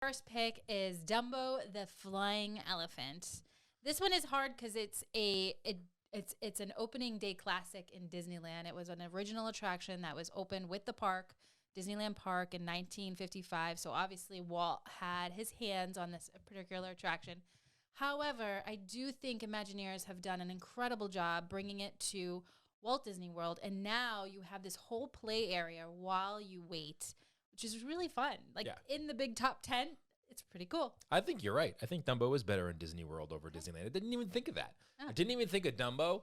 First pick is Dumbo the Flying Elephant. This one is hard because it's an opening day classic in Disneyland. It was an original attraction that was opened with the park, Disneyland Park, in 1955. So obviously Walt had his hands on this particular attraction. However, I do think Imagineers have done an incredible job bringing it to Walt Disney World, and now you have this whole play area while you wait, which is really fun. Like in the big top 10, it's pretty cool. I think you're right. I think Dumbo is better in Disney World over Disneyland. I didn't even think of that. I didn't even think of Dumbo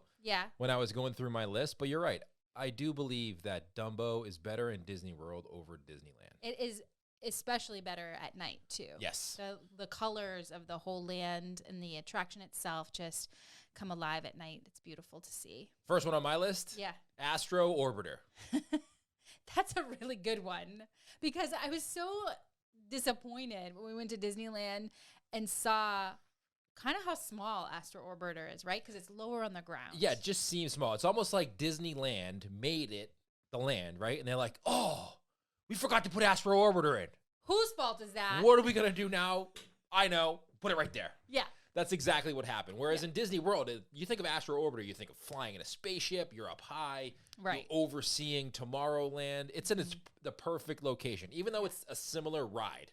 when I was going through my list, but you're right. I do believe that Dumbo is better in Disney World over Disneyland. It is especially better at night, too. Yes. The colors of the whole land and the attraction itself just come alive at night. It's beautiful to see. First one on my list? Yeah. Astro Orbiter. That's a really good one because I was so disappointed when we went to Disneyland and saw kind of how small Astro Orbiter is, right? Because it's lower on the ground. Yeah, it just seems small. It's almost like Disneyland made it the land, right? And they're like, oh, we forgot to put Astro Orbiter in. Whose fault is that? What are we going to do now? I know. Put it right there. Yeah. That's exactly what happened. Whereas in Disney World, you think of Astro Orbiter, you think of flying in a spaceship, you're up high, you're overseeing Tomorrowland. It's in the perfect location, even though it's a similar ride.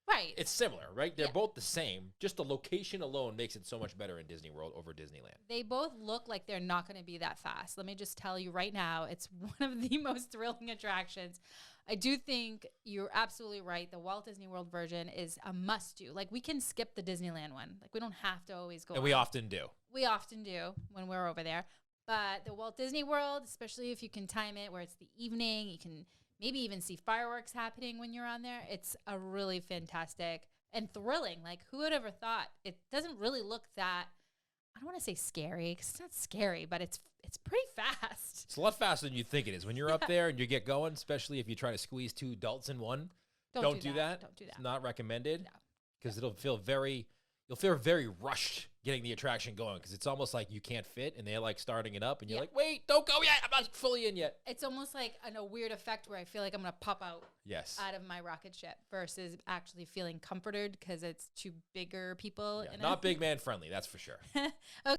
Right. It's similar, right? They're both the same. Just the location alone makes it so much better in Disney World over Disneyland. They both look like they're not going to be that fast. Let me just tell you right now, it's one of the most thrilling attractions. I do think you're absolutely right. The Walt Disney World version is a must-do. Like, we can skip the Disneyland one. Like, we don't have to always go. And we often do. We often do when we're over there. But the Walt Disney World, especially if you can time it where it's the evening, you can maybe even see fireworks happening when you're on there. It's a really fantastic and thrilling. Like, who would ever thought? It doesn't really look that, I don't want to say scary, because it's not scary, but it's pretty fast. It's a lot faster than you think it is. When you're up there and you get going, especially if you try to squeeze two adults in one, don't do that. Don't do that. It's not recommended. No. Because you'll feel very rushed getting the attraction going, because it's almost like you can't fit and they're like starting it up and you're like, wait, don't go yet. I'm not fully in yet. It's almost like a weird effect where I feel like I'm going to pop out out of my rocket ship versus actually feeling comforted because it's two bigger people. Yeah, not big man friendly, that's for sure. Okay.